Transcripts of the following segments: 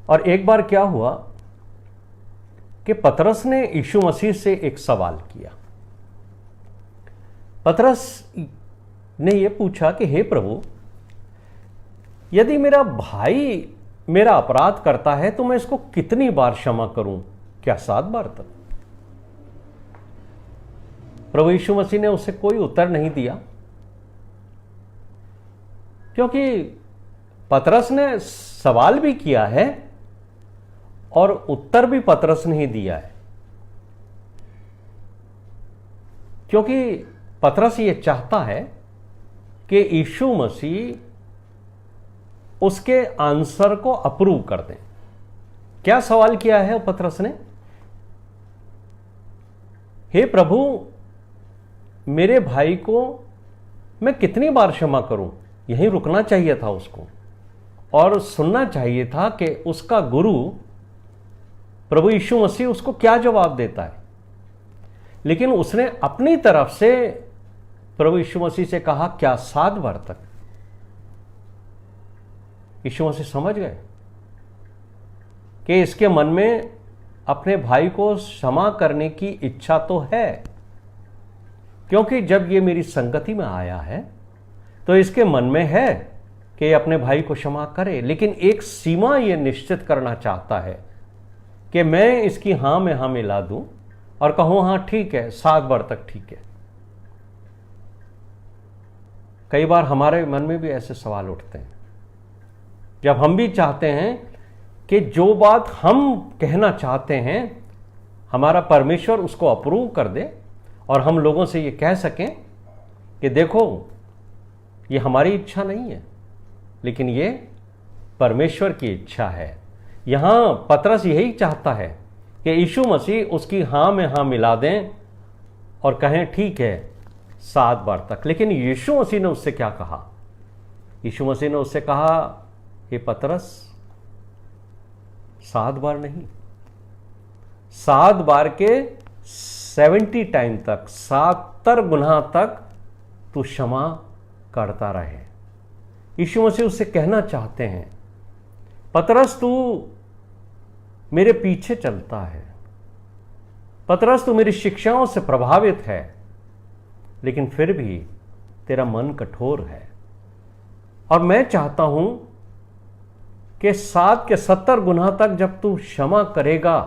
और एक बार क्या हुआ कि पतरस ने यीशु मसीह से एक सवाल किया। पतरस ने यह पूछा कि हे प्रभु, यदि मेरा भाई मेरा अपराध करता है तो मैं इसको कितनी बार क्षमा करूं? क्या 7 बार तक? प्रभु यीशु मसीह ने उसे कोई उत्तर नहीं दिया, क्योंकि पतरस ने सवाल भी किया है और उत्तर भी पतरस ने ही दिया है। क्योंकि पतरस ये चाहता है कि यीशु मसीह उसके आंसर को अप्रूव कर दें। क्या सवाल किया है पतरस ने? हे प्रभु, मेरे भाई को मैं कितनी बार क्षमा करूं? यहीं रुकना चाहिए था उसको और सुनना चाहिए था कि उसका गुरु प्रभु यीशु मसीह उसको क्या जवाब देता है। लेकिन उसने अपनी तरफ से प्रभु यीशु मसीह से कहा, क्या 7 बार तक? यीशु मसीह समझ गए कि इसके मन में अपने भाई को क्षमा करने की इच्छा तो है, क्योंकि जब ये मेरी संगति में आया है तो इसके मन में है कि अपने भाई को क्षमा करे, लेकिन एक सीमा ये निश्चित करना चाहता है कि मैं इसकी हां में हां मिला दूं और कहूं हां ठीक है, 7 बार तक ठीक है। कई बार हमारे मन में भी ऐसे सवाल उठते हैं, जब हम भी चाहते हैं कि जो बात हम कहना चाहते हैं हमारा परमेश्वर उसको अप्रूव कर दे और हम लोगों से ये कह सकें कि देखो, ये हमारी इच्छा नहीं है लेकिन ये परमेश्वर की इच्छा है। यहां पतरस यही चाहता है कि यीशु मसीह उसकी हां में हां मिला दें और कहें ठीक है 7 बार तक। लेकिन यीशु मसीह ने उससे क्या कहा? यीशु मसीह ने उससे कहा, हे पतरस, 7 बार नहीं, 7 बार के 70 टाइम तक, 70 गुना तक तू क्षमा करता रहे। यीशु मसीह उससे कहना चाहते हैं, पतरस तू मेरे पीछे चलता है, पतरस तू मेरी शिक्षाओं से प्रभावित है, लेकिन फिर भी तेरा मन कठोर है और मैं चाहता हूं कि 7 के 70 गुना तक जब तू क्षमा करेगा,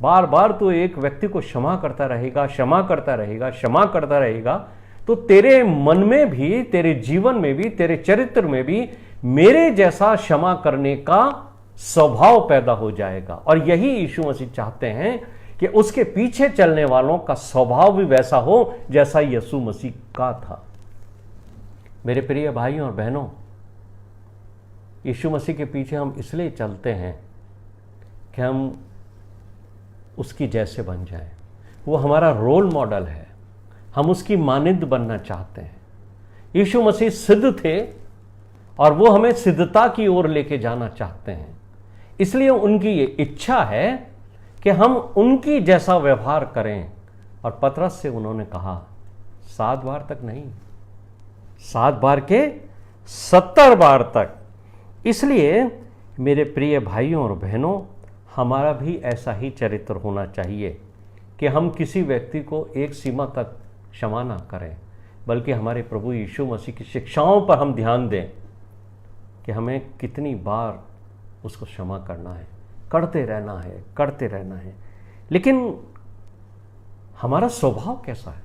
बार बार तू एक व्यक्ति को क्षमा करता रहेगा, क्षमा करता रहेगा, क्षमा करता रहेगा, तो तेरे मन में भी, तेरे जीवन में भी, तेरे चरित्र में भी मेरे जैसा क्षमा करने का स्वभाव पैदा हो जाएगा। और यही यीशु मसीह चाहते हैं कि उसके पीछे चलने वालों का स्वभाव भी वैसा हो जैसा यीशु मसीह का था। मेरे प्रिय भाइयों और बहनों, यीशु मसीह के पीछे हम इसलिए चलते हैं कि हम उसकी जैसे बन जाएं। वो हमारा रोल मॉडल है, हम उसकी मानिंद बनना चाहते हैं। यीशु मसीह सिद्ध थे और वो हमें सिद्धता की ओर लेके जाना चाहते हैं, इसलिए उनकी ये इच्छा है कि हम उनकी जैसा व्यवहार करें। और पतरस से उन्होंने कहा 7 बार तक नहीं, 7 बार के 70 बार तक। इसलिए मेरे प्रिय भाइयों और बहनों, हमारा भी ऐसा ही चरित्र होना चाहिए कि हम किसी व्यक्ति को एक सीमा तक क्षमा ना करें, बल्कि हमारे प्रभु यीशु मसीह की शिक्षाओं पर हम ध्यान दें कि हमें कितनी बार उसको क्षमा करना है, करते रहना है, करते रहना है। लेकिन हमारा स्वभाव कैसा है?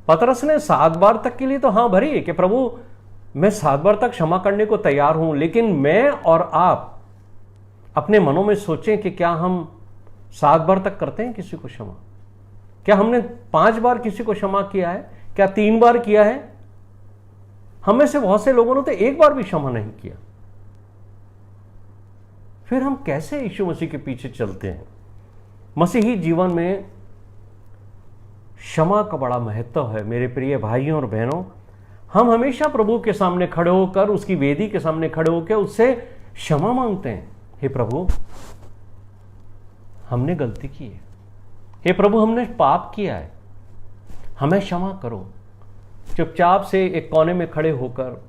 पतरस ने 7 बार तक के लिए तो हाँ भरी है कि प्रभु मैं 7 बार तक क्षमा करने को तैयार हूं, लेकिन मैं और आप अपने मनों में सोचें कि क्या हम 7 बार तक करते हैं किसी को क्षमा? क्या हमने 5 बार किसी को क्षमा किया है? क्या 3 बार किया है? हम में से बहुत से लोगों ने तो 1 बार भी क्षमा नहीं किया। फिर हम कैसे यीशु मसीह के पीछे चलते हैं? मसीही जीवन में क्षमा का बड़ा महत्व है। मेरे प्रिय भाइयों और बहनों, हम हमेशा प्रभु के सामने खड़े होकर, उसकी वेदी के सामने खड़े होकर उससे क्षमा मांगते हैं। हे प्रभु, हमने गलती की है, हे प्रभु हमने पाप किया है, हमें क्षमा करो। चुपचाप से एक कोने में खड़े होकर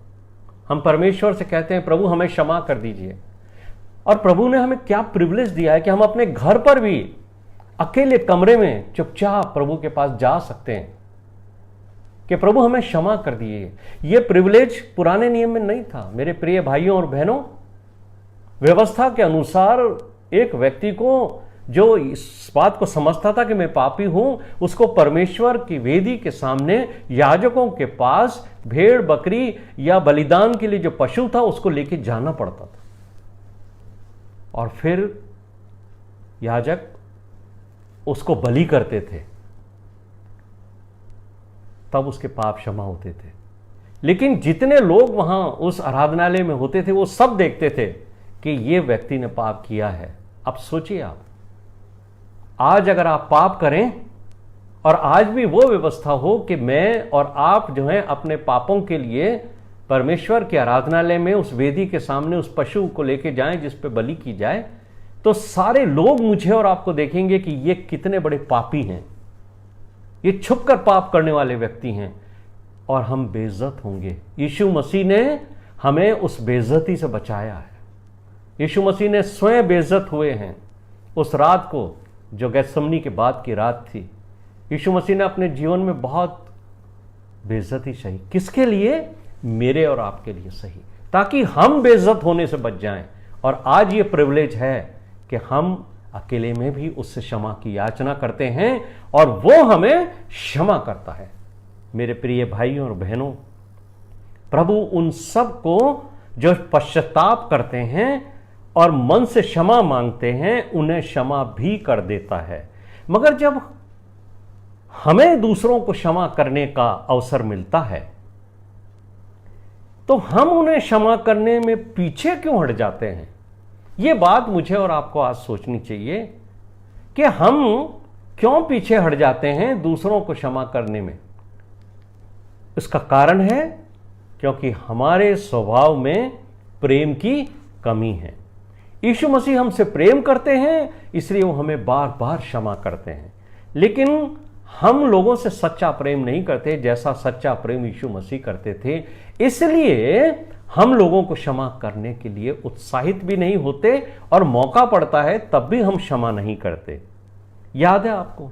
हम परमेश्वर से कहते हैं, प्रभु हमें क्षमा कर दीजिए। और प्रभु ने हमें क्या प्रिविलेज दिया है कि हम अपने घर पर भी अकेले कमरे में चुपचाप प्रभु के पास जा सकते हैं कि प्रभु हमें क्षमा कर दिए। यह प्रिविलेज पुराने नियम में नहीं था। मेरे प्रिय भाइयों और बहनों, व्यवस्था के अनुसार एक व्यक्ति को जो इस बात को समझता था कि मैं पापी हूं, उसको परमेश्वर की वेदी के सामने याजकों के पास भेड़ बकरी या बलिदान के लिए जो पशु था उसको लेके जाना पड़ता था, और फिर याजक उसको बलि करते थे, तब उसके पाप क्षमा होते थे। लेकिन जितने लोग वहां उस आराधनालय में होते थे वो सब देखते थे कि ये व्यक्ति ने पाप किया है। अब सोचिए आप, आज अगर आप पाप करें और आज भी वो व्यवस्था हो कि मैं और आप जो है अपने पापों के लिए परमेश्वर के आराधनालय में उस वेदी के सामने उस पशु को लेके जाएं जिस पे बलि की जाए, तो सारे लोग मुझे और आपको देखेंगे कि ये कितने बड़े पापी हैं, ये छुपकर पाप करने वाले व्यक्ति हैं, और हम बेइज्जत होंगे। यीशु मसीह ने हमें उस बेइज्जती से बचाया है। यीशु मसीह ने स्वयं बेइज्जत हुए हैं उस रात को जो गैथसेमनी के बाद की रात थी। यीशु मसीह ने अपने जीवन में बहुत बेइज्जती सही। किसके लिए? मेरे और आपके लिए सही, ताकि हम बेइज्जत होने से बच जाएं। और आज ये प्रिविलेज है कि हम अकेले में भी उससे क्षमा की याचना करते हैं और वो हमें क्षमा करता है। मेरे प्रिय भाइयों और बहनों, प्रभु उन सब को जो पश्चाताप करते हैं और मन से क्षमा मांगते हैं उन्हें क्षमा भी कर देता है। मगर जब हमें दूसरों को क्षमा करने का अवसर मिलता है तो हम उन्हें क्षमा करने में पीछे क्यों हट जाते हैं? यह बात मुझे और आपको आज सोचनी चाहिए कि हम क्यों पीछे हट जाते हैं दूसरों को क्षमा करने में। इसका कारण है क्योंकि हमारे स्वभाव में प्रेम की कमी है। यीशु मसीह हमसे प्रेम करते हैं इसलिए वो हमें बार बार क्षमा करते हैं, लेकिन हम लोगों से सच्चा प्रेम नहीं करते जैसा सच्चा प्रेम यीशु मसीह करते थे। इसलिए हम लोगों को क्षमा करने के लिए उत्साहित भी नहीं होते और मौका पड़ता है तब भी हम क्षमा नहीं करते। याद है आपको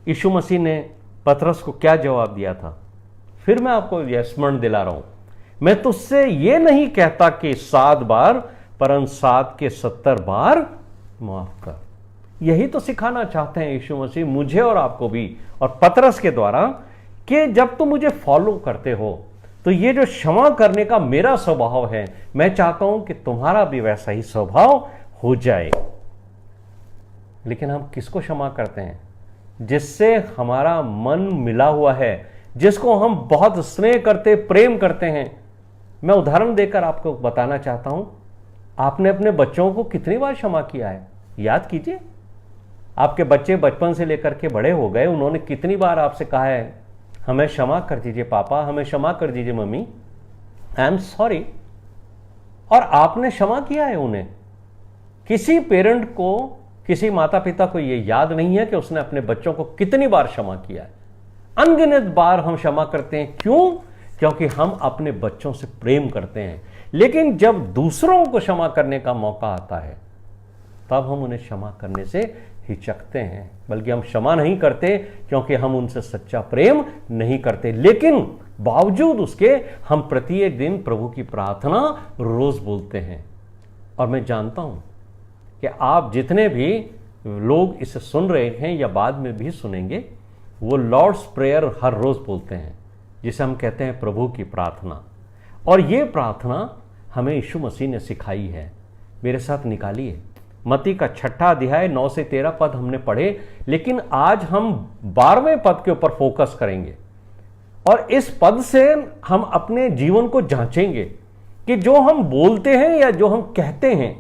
यीशु मसीह ने पतरस को क्या जवाब दिया था? फिर मैं आपको यह स्मरण दिला रहा हूं, मैं तुझसे यह नहीं कहता कि 7 बार परंतु 7 के 70 बार माफ कर। यही तो सिखाना चाहते हैं यीशु मसीह मुझे और आपको भी और पतरस के द्वारा कि जब तुम मुझे फॉलो करते हो तो ये जो क्षमा करने का मेरा स्वभाव है, मैं चाहता हूं कि तुम्हारा भी वैसा ही स्वभाव हो जाए। लेकिन हम किसको क्षमा करते हैं? जिससे हमारा मन मिला हुआ है, जिसको हम बहुत स्नेह करते प्रेम करते हैं। मैं उदाहरण देकर आपको बताना चाहता हूं, आपने अपने बच्चों को कितनी बार क्षमा किया है? याद कीजिए। आपके बच्चे बचपन से लेकर के बड़े हो गए, उन्होंने कितनी बार आपसे कहा है हमें क्षमा कर दीजिए पापा, हमें क्षमा कर दीजिए मम्मी, आई एम सॉरी, और आपने क्षमा किया है उन्हें। किसी पेरेंट को, किसी माता पिता को यह याद नहीं है कि उसने अपने बच्चों को कितनी बार क्षमा किया है। अनगिनत बार हम क्षमा करते हैं। क्यों? क्योंकि हम अपने बच्चों से प्रेम करते हैं। लेकिन जब दूसरों को क्षमा करने का मौका आता है तब हम उन्हें क्षमा करने से हिचकते हैं, बल्कि हम क्षमा नहीं करते क्योंकि हम उनसे सच्चा प्रेम नहीं करते। लेकिन बावजूद उसके हम प्रत्येक दिन प्रभु की प्रार्थना रोज बोलते हैं। और मैं जानता हूं कि आप जितने भी लोग इसे सुन रहे हैं या बाद में भी सुनेंगे, वो लॉर्ड्स प्रेयर हर रोज बोलते हैं, जिसे हम कहते हैं प्रभु की प्रार्थना। और ये प्रार्थना हमें यीशु मसीह ने सिखाई है। मेरे साथ निकालिए, मत्ती का 6 अध्याय 9 से 13 पद हमने पढ़े, लेकिन आज हम 12वें पद के ऊपर फोकस करेंगे और इस पद से हम अपने जीवन को जांचेंगे कि जो हम बोलते हैं या जो हम कहते हैं,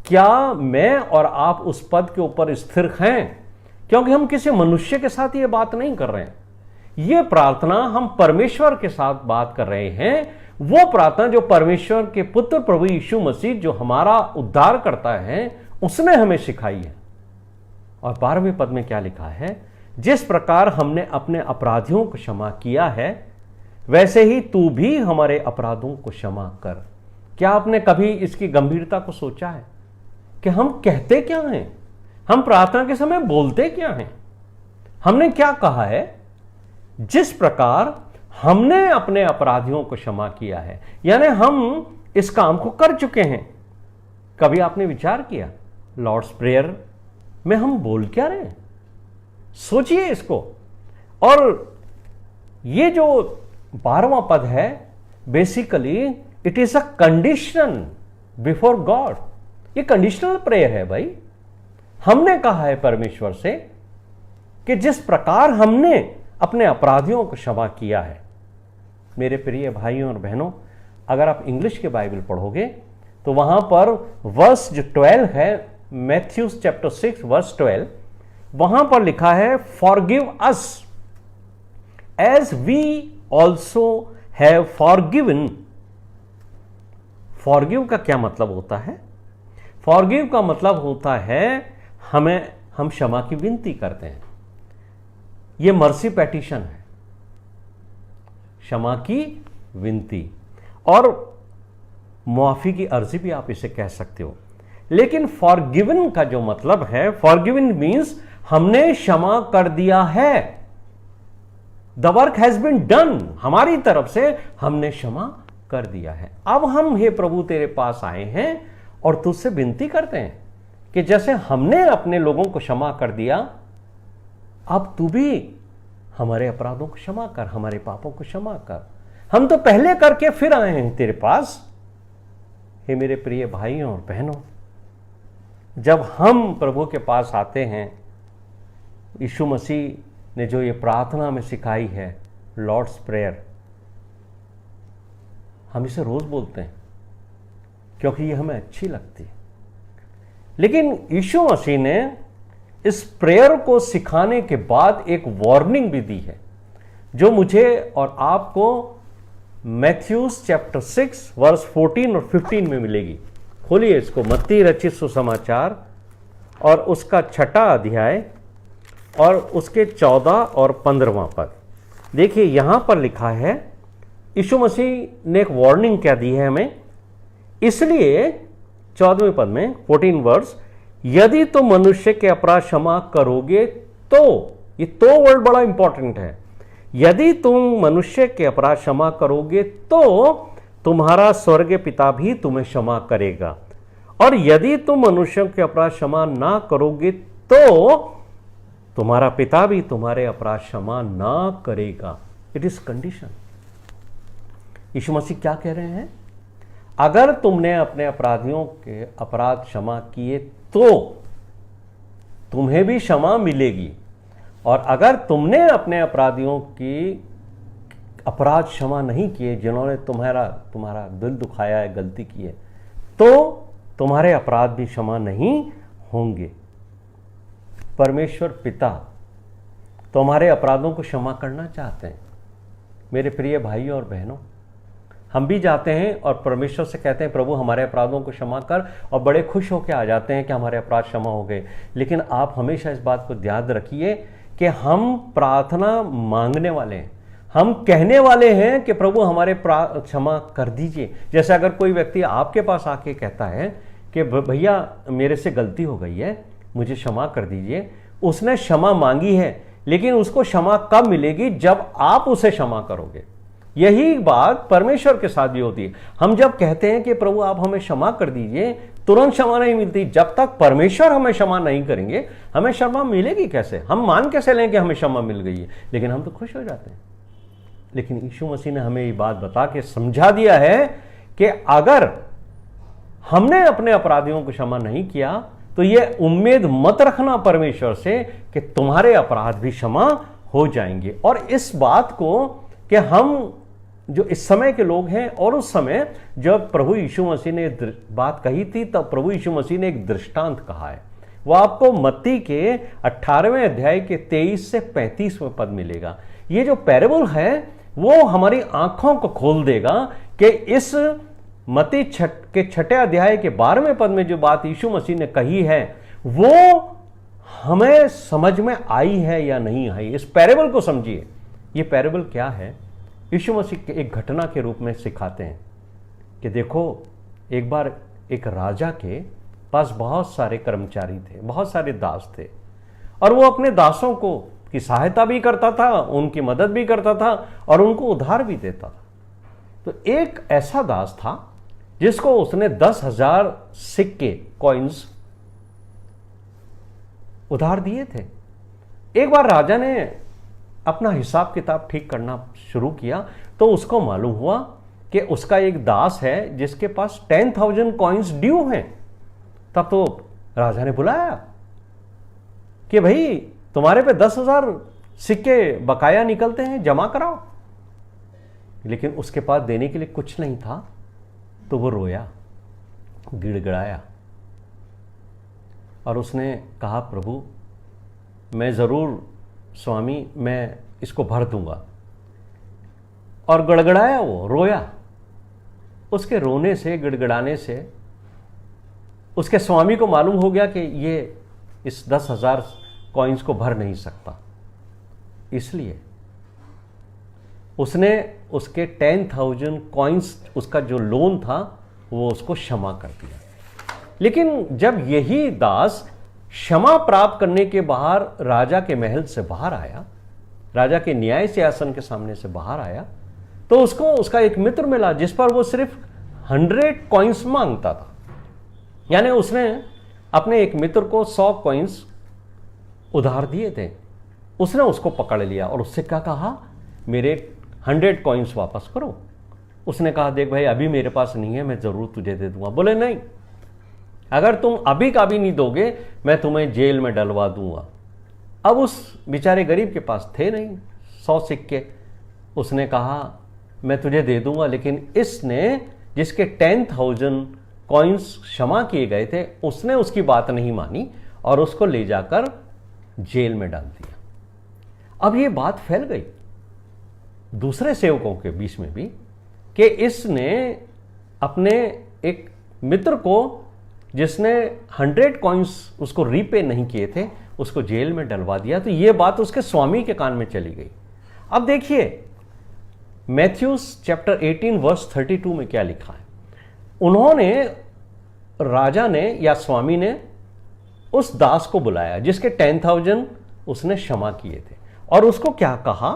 क्या मैं और आप उस पद के ऊपर स्थिर हैं? क्योंकि हम किसी मनुष्य के साथ ये बात नहीं कर रहे हैं। ये प्रार्थना हम परमेश्वर के साथ बात कर रहे हैं। वो प्रार्थना जो परमेश्वर के पुत्र प्रभु यीशु मसीह, जो हमारा उद्धार करता है, उसने हमें सिखाई है। और 12वें पद में क्या लिखा है? जिस प्रकार हमने अपने अपराधियों को क्षमा किया है, वैसे ही तू भी हमारे अपराधों को क्षमा कर। क्या आपने कभी इसकी गंभीरता को सोचा है कि हम कहते क्या हैं, हम प्रार्थना के समय बोलते क्या हैं? हमने क्या कहा है? जिस प्रकार हमने अपने अपराधियों को क्षमा किया है, यानी हम इस काम को कर चुके हैं। कभी आपने विचार किया लॉर्ड्स प्रेयर में हम बोल क्या रहे हैं? सोचिए इसको। और ये जो 12वां पद है, basically it is a condition before God. ये कंडीशनल प्रेयर है भाई। हमने कहा है परमेश्वर से कि जिस प्रकार हमने अपने अपराधियों को क्षमा किया है। मेरे प्रिय भाइयों और बहनों, अगर आप इंग्लिश के बाइबल पढ़ोगे तो वहां पर वर्स जो 12 है, मैथ्यूज चैप्टर 6 वर्स 12, वहां पर लिखा है forgive us as we also have forgiven. Forgive का क्या मतलब होता है? फॉरगिव का मतलब होता है हम क्षमा की विनती करते हैं। यह मर्सी पेटिशन है, क्षमा की विनती और मुआफी की अर्जी भी आप इसे कह सकते हो। लेकिन फॉरगिवन का जो मतलब है, फॉरगिवन मींस हमने क्षमा कर दिया है। The work has been done, हमारी तरफ से हमने क्षमा कर दिया है। अब हम हे प्रभु तेरे पास आए हैं और तुझसे विनती करते हैं कि जैसे हमने अपने लोगों को क्षमा कर दिया, अब तू भी हमारे अपराधों को क्षमा कर, हमारे पापों को क्षमा कर। हम तो पहले करके फिर आए हैं तेरे पास। हे मेरे प्रिय भाइयों और बहनों, जब हम प्रभु के पास आते हैं, यीशु मसीह ने जो ये प्रार्थना में सिखाई है लॉर्ड्स प्रेयर, हम इसे रोज बोलते हैं क्योंकि ये हमें अच्छी लगती है। लेकिन यीशु मसीह ने इस प्रेयर को सिखाने के बाद एक वार्निंग भी दी है, जो मुझे और आपको मैथ्यूज चैप्टर 6 वर्स 14 और 15 में मिलेगी। खोलिए इसको, मत्ती रचित सुसमाचार और उसका 6ठा अध्याय और उसके 14 और 15वां पद। देखिए यहां पर लिखा है, यीशु मसीह ने एक वार्निंग क्या दी है हमें। इसलिए 14वें पद में 14 वर्स, यदि तुम मनुष्य के अपराध क्षमा करोगे तो, ये तो वर्ड बड़ा इंपॉर्टेंट है, यदि तुम मनुष्य के अपराध क्षमा करोगे तो तुम्हारा स्वर्गीय पिता भी तुम्हें क्षमा करेगा, और यदि तुम मनुष्यों के अपराध क्षमा ना करोगे तो तुम्हारा पिता भी तुम्हारे अपराध क्षमा ना करेगा। It is condition. Yeshu Masih क्या कह रहे हैं? अगर तुमने अपने अपराधियों के अपराध क्षमा किए तो तुम्हें भी क्षमा मिलेगी, और अगर तुमने अपने अपराधियों की अपराध क्षमा नहीं किए, जिन्होंने तुम्हारा दिल दुखाया है, गलती की है, तो तुम्हारे अपराध भी क्षमा नहीं होंगे। परमेश्वर पिता तुम्हारे अपराधों को क्षमा करना चाहते हैं। मेरे प्रिय भाइयों और बहनों, हम भी जाते हैं और परमेश्वर से कहते हैं प्रभु हमारे अपराधों को क्षमा कर, और बड़े खुश होकर आ जाते हैं कि हमारे अपराध क्षमा हो गए। लेकिन आप हमेशा इस बात को याद रखिए कि हम प्रार्थना मांगने वाले हैं, हम कहने वाले हैं कि प्रभु हमारे क्षमा कर दीजिए। जैसे अगर कोई व्यक्ति आपके पास आके कहता है कि भैया मेरे से गलती हो गई है, मुझे क्षमा कर दीजिए, उसने क्षमा मांगी है, लेकिन उसको क्षमा कब मिलेगी? जब आप उसे क्षमा करोगे। यही बात परमेश्वर के साथ भी होती है। हम जब कहते हैं कि प्रभु आप हमें क्षमा कर दीजिए, तुरंत क्षमा नहीं मिलती। जब तक परमेश्वर हमें क्षमा नहीं करेंगे, हमें क्षमा मिलेगी कैसे? हम मान कैसे लें कि हमें क्षमा मिल गई है? लेकिन हम तो खुश हो जाते हैं। लेकिन यीशु मसीह ने हमें ये बात बता के समझा दिया है कि अगर हमने अपने अपराधियों को क्षमा नहीं किया तो ये उम्मीद मत रखना परमेश्वर से कि तुम्हारे अपराध भी क्षमा हो जाएंगे। और इस बात को कि हम जो इस समय के लोग हैं और उस समय जब प्रभु यीशु मसीह ने बात कही थी, तब प्रभु यीशु मसीह ने एक दृष्टांत कहा है। वो आपको मत्ती के 18वें अध्याय के 23 से 35वें पद मिलेगा। ये जो पैराबल है वो हमारी आंखों को खोल देगा कि इस मत्ती के 6ठे अध्याय के 12वें पद में जो बात यीशु मसीह ने कही है वो हमें समझ में आई है या नहीं आई। इस पैराबल को समझिए। ये पैराबल क्या है? यीशु मसीह के एक घटना के रूप में सिखाते हैं कि देखो, एक बार एक राजा के पास बहुत सारे कर्मचारी थे, बहुत सारे दास थे, और वो अपने दासों को की सहायता भी करता था, उनकी मदद भी करता था और उनको उधार भी देता था। तो एक ऐसा दास था जिसको उसने 10,000 सिक्के कॉइन्स उधार दिए थे। एक बार राजा ने अपना हिसाब किताब ठीक करना शुरू किया तो उसको मालूम हुआ कि उसका एक दास है जिसके पास 10,000 कॉइन्स ड्यू हैं। तब तो राजा ने बुलाया कि भाई तुम्हारे पे 10,000 सिक्के बकाया निकलते हैं, जमा कराओ। लेकिन उसके पास देने के लिए कुछ नहीं था, तो वो रोया, गिड़गिड़ाया और उसने कहा, प्रभु मैं ज़रूर स्वामी, मैं इसको भर दूंगा। और गड़गड़ाया, वो रोया। उसके रोने से, गिड़गिड़ाने से उसके स्वामी को मालूम हो गया कि ये इस 10,000 कॉइन्स को भर नहीं सकता, इसलिए उसने उसके 10,000 कॉइन्स, उसका जो लोन था वो उसको क्षमा कर दिया। लेकिन जब यही दास क्षमा प्राप्त करने के बाहर राजा के महल से बाहर आया, राजा के न्याय सिंहासन के सामने से बाहर आया, तो उसको उसका एक मित्र मिला जिस पर वो सिर्फ 100 कॉइन्स मांगता था। यानी उसने अपने एक मित्र को 100 कॉइन्स उधार दिए थे। उसने उसको पकड़ लिया और उससे क्या कहा, मेरे 100 कॉइन्स वापस करो। उसने कहा, देख भाई अभी मेरे पास नहीं है, मैं ज़रूर तुझे दे दूंगा। बोले नहीं, अगर तुम अभी का भी नहीं दोगे मैं तुम्हें जेल में डलवा दूंगा। अब उस बेचारे गरीब के पास थे नहीं 100 सिक्के। उसने कहा मैं तुझे दे दूंगा, लेकिन इसने जिसके 10,000 कॉइन्स क्षमा किए गए थे उसने उसकी बात नहीं मानी और उसको ले जाकर जेल में डाल दिया। अब ये बात फैल गई दूसरे सेवकों के बीच में भी कि इसने अपने एक मित्र को, जिसने 100 कॉइन्स उसको रीपे नहीं किए थे, उसको जेल में डलवा दिया। तो ये बात उसके स्वामी के कान में चली गई। अब देखिए मैथ्यूस चैप्टर 18 वर्स 32 में क्या लिखा है। उन्होंने, राजा ने या स्वामी ने उस दास को बुलाया जिसके 10,000 उसने क्षमा किए थे और उसको क्या कहा,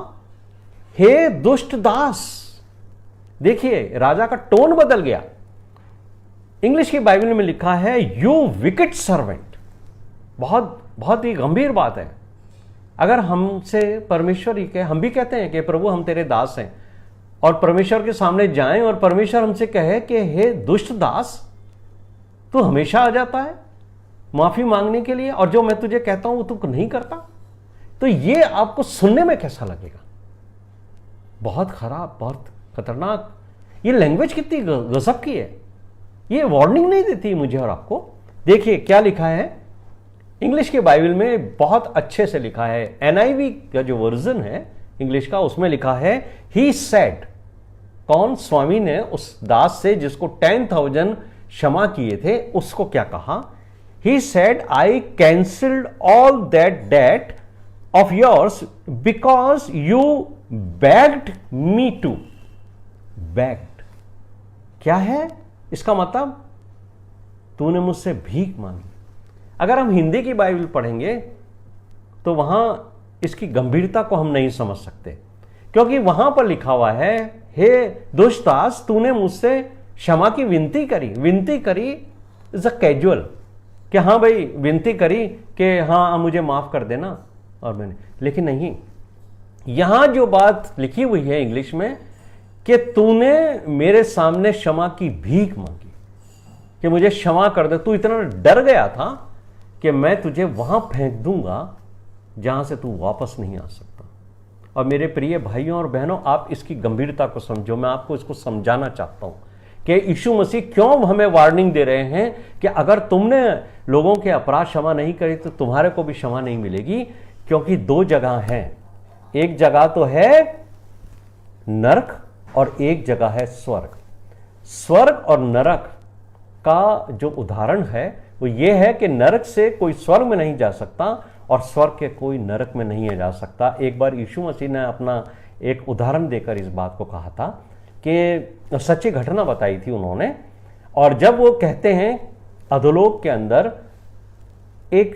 हे दुष्ट दास। देखिए राजा का टोन बदल गया। इंग्लिश की बाइबल में लिखा है यू विकेट सर्वेंट। बहुत ही गंभीर बात है। अगर हमसे परमेश्वर ही के, हम भी कहते हैं कि प्रभु हम तेरे दास हैं, और परमेश्वर के सामने जाएं और परमेश्वर हमसे कहे कि हे दुष्ट दास, तू हमेशा आ जाता है माफी मांगने के लिए और जो मैं तुझे कहता हूं वो तू नहीं करता, तो ये आपको सुनने में कैसा लगेगा? बहुत खराब, बहुत खतरनाक। ये लैंग्वेज कितनी गजब की है। ये वार्निंग नहीं देती मुझे और आपको। देखिए क्या लिखा है इंग्लिश के बाइबल में, बहुत अच्छे से लिखा है। NIV का जो वर्जन है इंग्लिश का, उसमें लिखा है ही सेड। कौन? स्वामी ने उस दास से जिसको 10,000 क्षमा किए थे उसको क्या कहा? He said I cancelled all that debt of yours because you begged me to. Begged क्या है इसका मतलब? तूने मुझसे भीख मांगी। अगर हम हिंदी की बाइबल पढ़ेंगे तो वहां इसकी गंभीरता को हम नहीं समझ सकते, क्योंकि वहां पर लिखा हुआ है हे दुष्ट दास, तूने मुझसे क्षमा की विनती करी। विनती करी इज अ कैजुअल, कि हाँ भाई विनती करी कि हाँ मुझे माफ कर देना, और मैंने, लेकिन नहीं, यहां जो बात लिखी हुई है इंग्लिश में कि तूने मेरे सामने क्षमा की भीख मांगी कि मुझे क्षमा कर दे। तू इतना डर गया था कि मैं तुझे वहां फेंक दूंगा जहां से तू वापस नहीं आ सकता। और मेरे प्रिय भाइयों और बहनों, आप इसकी गंभीरता को समझो। मैं आपको इसको समझाना चाहता हूं कि यीशु मसीह क्यों हमें वार्निंग दे रहे हैं कि अगर तुमने लोगों के अपराध क्षमा नहीं करे तो तुम्हारे को भी क्षमा नहीं मिलेगी। क्योंकि दो जगह हैं, एक जगह तो है नरक और एक जगह है स्वर्ग। स्वर्ग और नरक का जो उदाहरण है वो ये है कि नरक से कोई स्वर्ग में नहीं जा सकता और स्वर्ग के कोई नरक में नहीं जा सकता। एक बार यीशु मसीह ने अपना एक उदाहरण देकर इस बात को कहा था कि सच्ची घटना बताई थी उन्होंने। और जब वो कहते हैं अधोलोक के अंदर एक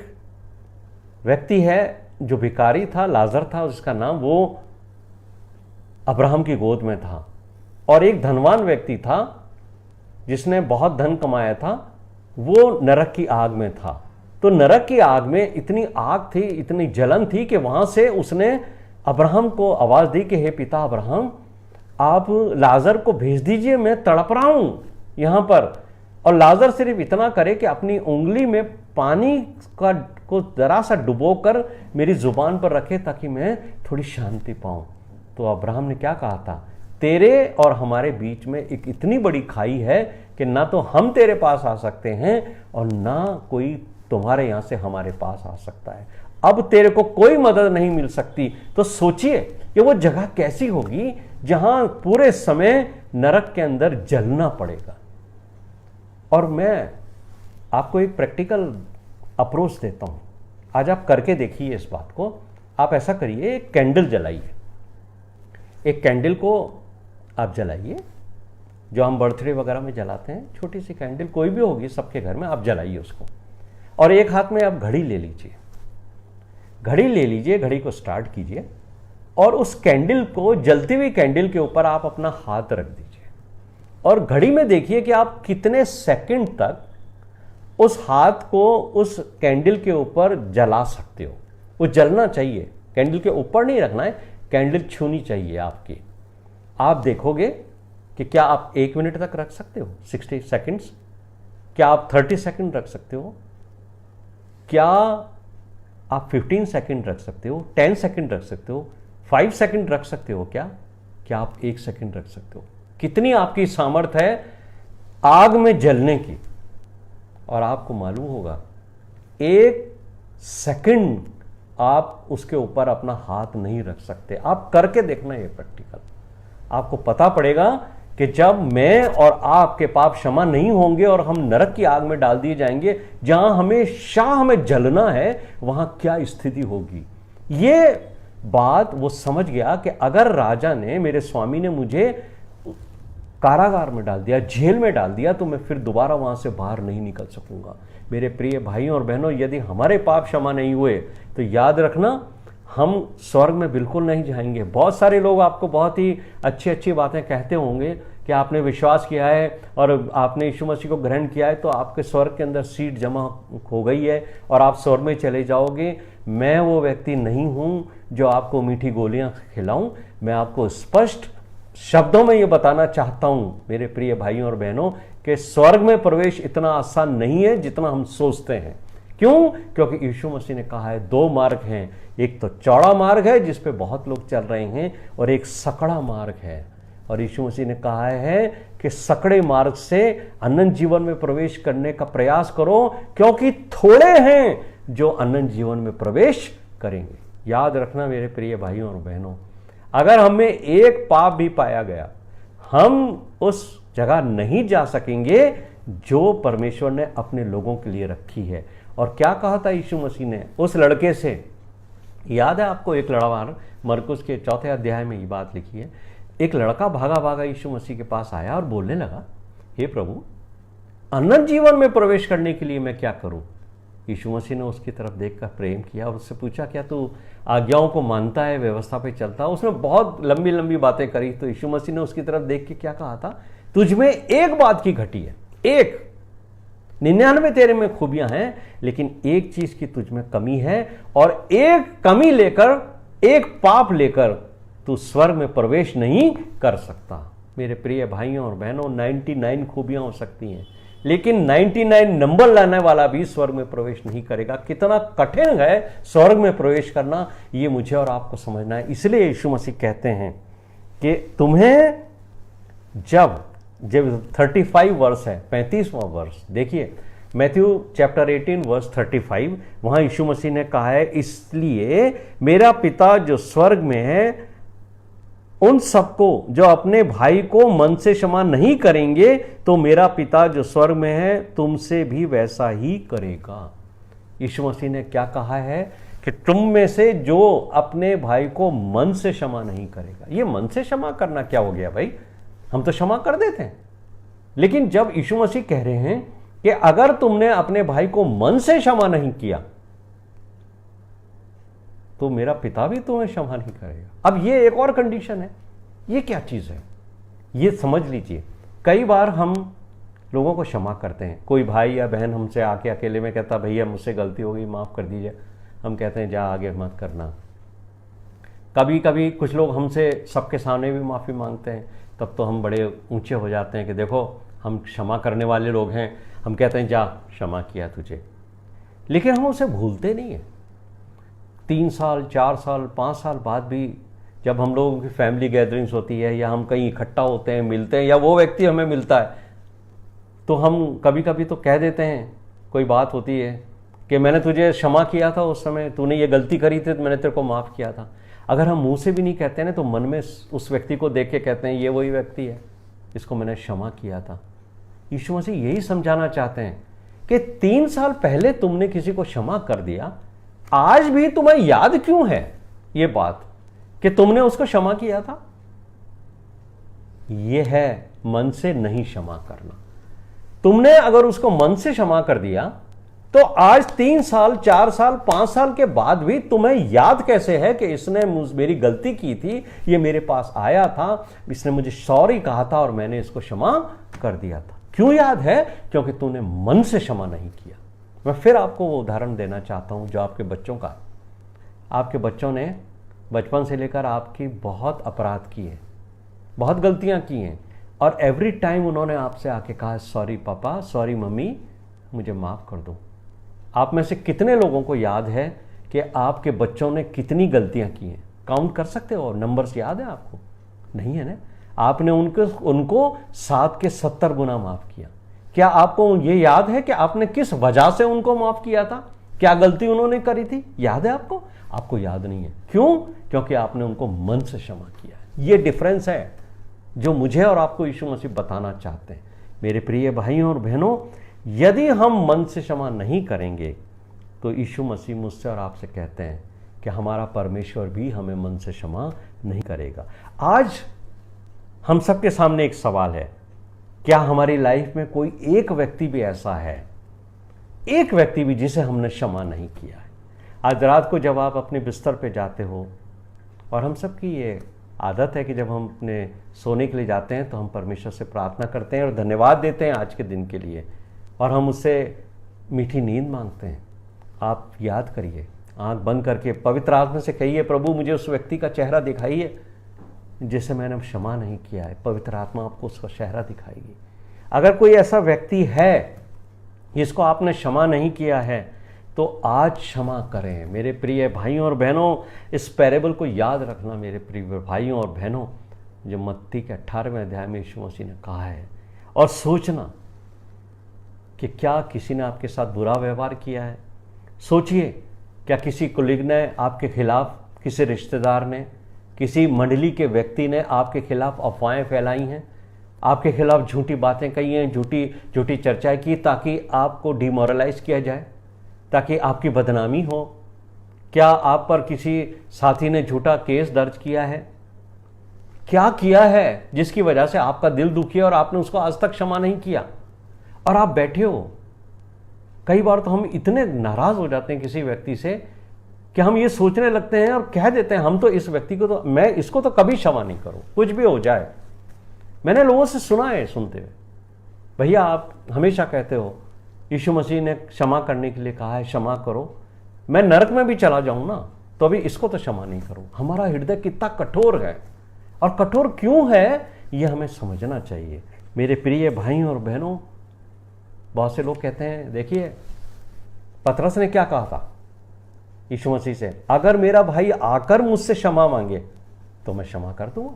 व्यक्ति है जो भिखारी था, लाजर था उसका नाम, वो अब्राहम की गोद में था, और एक धनवान व्यक्ति था जिसने बहुत धन कमाया था, वो नरक की आग में था। तो नरक की आग में इतनी आग थी, इतनी जलन थी कि वहां से उसने अब्राहम को आवाज दी कि हे पिता अब्राहम, आप लाजर को भेज दीजिए, मैं तड़प रहा हूं यहां पर। और लाजर सिर्फ इतना करे कि अपनी उंगली में पानी को जरा सा डुबोकर मेरी जुबान पर रखे ताकि मैं थोड़ी शांति पाऊं। तो अब्राहम ने क्या कहा था, तेरे और हमारे बीच में एक इतनी बड़ी खाई है कि ना तो हम तेरे पास आ सकते हैं और ना कोई तुम्हारे यहां से हमारे पास आ सकता है। अब तेरे को कोई मदद नहीं मिल सकती। तो सोचिए कि वो जगह कैसी होगी जहां पूरे समय नरक के अंदर जलना पड़ेगा। और मैं आपको एक प्रैक्टिकल अप्रोच देता हूं, आज आप करके देखिए इस बात को। आप ऐसा करिए, एक कैंडल जलाइए, एक कैंडल को आप जलाइए जो हम बर्थडे वगैरह में जलाते हैं, छोटी सी कैंडल कोई भी होगी सबके घर में, आप जलाइए उसको। और एक हाथ में आप घड़ी ले लीजिए, घड़ी ले लीजिए, घड़ी को स्टार्ट कीजिए और उस कैंडल को, जलती हुई कैंडल के ऊपर आप अपना हाथ रख दीजिए और घड़ी में देखिए कि आप कितने सेकंड तक उस हाथ को उस कैंडल के ऊपर जला सकते हो। वो जलना चाहिए, कैंडल के ऊपर नहीं रखना है, कैंडल छूनी चाहिए आपकी। आप देखोगे कि क्या आप 1 मिनट तक रख सकते हो, 60 सेकंड्स, क्या आप 30 सेकंड रख सकते हो, क्या आप 15 सेकंड रख सकते हो, 10 सेकंड रख सकते हो, 5 सेकंड रख सकते हो, क्या आप 1 सेकंड रख सकते हो। कितनी आपकी सामर्थ्य है आग में जलने की। और आपको मालूम होगा 1 सेकंड आप उसके ऊपर अपना हाथ नहीं रख सकते। आप करके देखना ये प्रैक्टिकल, आपको पता पड़ेगा कि जब मैं और आपके पाप क्षमा नहीं होंगे और हम नरक की आग में डाल दिए जाएंगे जहां हमें जलना है, वहां क्या स्थिति होगी। ये बात वो समझ गया कि अगर राजा ने, मेरे स्वामी ने मुझे कारागार में डाल दिया, जेल में डाल दिया, तो मैं फिर दोबारा वहां से बाहर नहीं निकल सकूंगा। मेरे प्रिय भाइयों और बहनों, यदि हमारे पाप क्षमा नहीं हुए तो याद रखना हम स्वर्ग में बिल्कुल नहीं जाएंगे। बहुत सारे लोग आपको बहुत ही अच्छी अच्छी बातें कहते होंगे कि आपने विश्वास किया है और आपने यीशु मसीह को ग्रहण किया है तो आपके स्वर्ग के अंदर सीट जमा हो गई है और आप स्वर्ग में चले जाओगे। मैं वो व्यक्ति नहीं हूं जो आपको मीठी गोलियां खिलाऊं। मैं आपको स्पष्ट शब्दों में ये बताना चाहता हूं मेरे प्रिय भाइयों और बहनों कि स्वर्ग में प्रवेश इतना आसान नहीं है जितना हम सोचते हैं। क्यों? क्योंकि यीशु मसीह ने कहा है 2 मार्ग हैं, एक तो चौड़ा मार्ग है जिस पे बहुत लोग चल रहे हैं और एक सकड़ा मार्ग है। और यीशु मसीह ने कहा है कि सकड़े मार्ग से अनंत जीवन में प्रवेश करने का प्रयास करो, क्योंकि थोड़े हैं जो अनंत जीवन में प्रवेश करेंगे। याद रखना मेरे प्रिय भाइयों और बहनों, अगर हमें एक पाप भी पाया गया, हम उस जगह नहीं जा सकेंगे जो परमेश्वर ने अपने लोगों के लिए रखी है। और क्या कहा था यीशु मसीह ने उस लड़के से? याद है आपको, एक लड़का, मरकुस के 4 अध्याय में ये बात लिखी है। एक लड़का भागा भागा यीशु मसीह के पास आया और बोलने लगा, हे प्रभु, अनंत जीवन में प्रवेश करने के लिए मैं क्या करूं? यीशु मसीह ने उसकी तरफ देखकर प्रेम किया और उससे पूछा, क्या तू आज्ञाओं को मानता है, व्यवस्था पे चलता है? उसने बहुत लंबी लंबी बातें करी। तो यीशु मसीह ने उसकी तरफ देख के क्या कहा था? तुझ में एक बात की घटी है, एक, 99 तेरे में खूबियां हैं, लेकिन एक चीज की तुझ में कमी है, और एक कमी लेकर, एक पाप लेकर तू स्वर्ग में प्रवेश नहीं कर सकता। मेरे प्रिय भाइयों और बहनों, 99 खूबियां हो सकती हैं, लेकिन 99 नंबर लाने वाला भी स्वर्ग में प्रवेश नहीं करेगा। कितना कठिन है स्वर्ग में प्रवेश करना, ये मुझे और आपको समझना है। इसलिए यीशु मसीह कहते हैं कि तुम्हें जब 35 वर्ष है, 35वां वर्ष, देखिए मैथ्यू चैप्टर 18 वर्स 35, वहां यीशु मसीह ने कहा है, इसलिए मेरा पिता जो स्वर्ग में है उन सबको जो अपने भाई को मन से क्षमा नहीं करेंगे, तो मेरा पिता जो स्वर्ग में है तुमसे भी वैसा ही करेगा। यीशु मसीह ने क्या कहा है कि तुम में से जो अपने भाई को मन से क्षमा नहीं करेगा। ये मन से क्षमा करना क्या हो गया भाई? हम तो क्षमा कर देते हैं, लेकिन जब यीशु मसीह कह रहे हैं कि अगर तुमने अपने भाई को मन से क्षमा नहीं किया तो मेरा पिता भी तुम्हें क्षमा नहीं करेगा। अब ये एक और कंडीशन है। ये क्या चीज है, ये समझ लीजिए। कई बार हम लोगों को क्षमा करते हैं। कोई भाई या बहन हमसे आके अकेले में कहता, भैया मुझसे गलती हो गई, माफ कर दीजिए। हम कहते हैं जा आगे मत करना। कभी कभी कुछ लोग हमसे सबके सामने भी माफ़ी मांगते हैं, तब तो हम बड़े ऊंचे हो जाते हैं कि देखो हम क्षमा करने वाले लोग हैं। हम कहते हैं जा क्षमा किया तुझे, लेकिन हम उसे भूलते नहीं हैं। 3 साल 4 साल 5 साल बाद भी जब हम लोगों की फैमिली गैदरिंग्स होती है या हम कहीं इकट्ठा होते हैं, मिलते हैं, या वो व्यक्ति हमें मिलता है, तो हम कभी कभी तो कह देते हैं, कोई बात होती है कि मैंने तुझे क्षमा किया था, उस समय तूने ये गलती करी थी तो मैंने तेरे को माफ़ किया था। अगर हम मुंह से भी नहीं कहते हैं तो मन में उस व्यक्ति को देख के कहते हैं ये वही व्यक्ति है, इसको मैंने क्षमा किया था। यीशु मसीह यही समझाना चाहते हैं कि 3 साल पहले तुमने किसी को क्षमा कर दिया, आज भी तुम्हें याद क्यों है ये बात कि तुमने उसको क्षमा किया था? यह है मन से नहीं क्षमा करना। तुमने अगर उसको मन से क्षमा कर दिया तो आज 3 साल 4 साल 5 साल के बाद भी तुम्हें याद कैसे है कि इसने मेरी गलती की थी, ये मेरे पास आया था, इसने मुझे सॉरी कहा था और मैंने इसको क्षमा कर दिया था। क्यों याद है? क्योंकि तूने मन से क्षमा नहीं किया। मैं फिर आपको वो उदाहरण देना चाहता हूं जो आपके बच्चों का। आपके बच्चों ने बचपन से लेकर आपकी बहुत अपराध किए, बहुत गलतियां की हैं, और एवरी टाइम उन्होंने आपसे आके कहा सॉरी पापा, सॉरी मम्मी, मुझे माफ़ कर दो। आप में से कितने लोगों को याद है कि आपके बच्चों ने कितनी गलतियां की हैं? काउंट कर सकते हो? नंबर्स याद है आपको? नहीं है ना? आपने उनको 7 के 70 गुना माफ़ किया। क्या आपको ये याद है कि आपने किस वजह से उनको माफ़ किया था? क्या गलती उन्होंने करी थी? याद है आपको? आपको याद नहीं है। क्यों? क्योंकि आपने उनको मन से क्षमा किया। ये डिफरेंस है जो मुझे और आपको यीशु मसीह बताना चाहते हैं। मेरे प्रिय भाइयों और बहनों, यदि हम मन से क्षमा नहीं करेंगे तो यीशु मसीह मुझसे और आपसे कहते हैं कि हमारा परमेश्वर भी हमें मन से क्षमा नहीं करेगा। आज हम सबके सामने एक सवाल है, क्या हमारी लाइफ में कोई एक व्यक्ति भी ऐसा है, एक व्यक्ति भी जिसे हमने क्षमा नहीं किया है? आज रात को जब आप अपने बिस्तर पे जाते हो, और हम सबकी ये आदत है कि जब हम अपने सोने के लिए जाते हैं तो हम परमेश्वर से प्रार्थना करते हैं और धन्यवाद देते हैं आज के दिन के लिए, और हम उससे मीठी नींद मांगते हैं। आप याद करिए, आंख बंद करके पवित्र आत्मा से कहिए, प्रभु मुझे उस व्यक्ति का चेहरा दिखाइए जिसे मैंने क्षमा नहीं किया है। पवित्र आत्मा आपको उसका चेहरा दिखाएगी। अगर कोई ऐसा व्यक्ति है जिसको आपने क्षमा नहीं किया है तो आज क्षमा करें। मेरे प्रिय भाइयों और बहनों, इस पैरेबल को याद रखना मेरे प्रिय भाइयों और बहनों, जो मत्ती के 18वें अध्याय में यीशु मसीह ने कहा है, और सोचना कि क्या किसी ने आपके साथ बुरा व्यवहार किया है। सोचिए, क्या किसी कुलीग ने आपके खिलाफ, किसी रिश्तेदार ने, किसी मंडली के व्यक्ति ने आपके खिलाफ अफवाहें फैलाई हैं, आपके खिलाफ झूठी बातें कही हैं, झूठी चर्चाएं की ताकि आपको डिमोरलाइज किया जाए, ताकि आपकी बदनामी हो? क्या आप पर किसी साथी ने झूठा केस दर्ज किया है? क्या किया है जिसकी वजह से आपका दिल दुखी है और आपने उसको आज तक क्षमा नहीं किया और आप बैठे हो? कई बार तो हम इतने नाराज हो जाते हैं किसी व्यक्ति से कि हम ये सोचने लगते हैं और कह देते हैं हम तो इस व्यक्ति को, तो मैं इसको तो कभी क्षमा नहीं करूं, कुछ भी हो जाए। मैंने लोगों से सुना है सुनते हुए, भैया आप हमेशा कहते हो यीशु मसीह ने क्षमा करने के लिए कहा है, क्षमा करो, मैं नरक में भी चला जाऊं ना तो अभी इसको तो क्षमा नहीं करूं। हमारा हृदय कितना कठोर है, और कठोर क्यों है यह हमें समझना चाहिए। मेरे प्रिय भाइयों और बहनों, बहुत से लोग कहते हैं, देखिए पतरस ने क्या कहा था यीशु मसीह से, अगर मेरा भाई आकर मुझसे क्षमा मांगे तो मैं क्षमा कर दूंगा।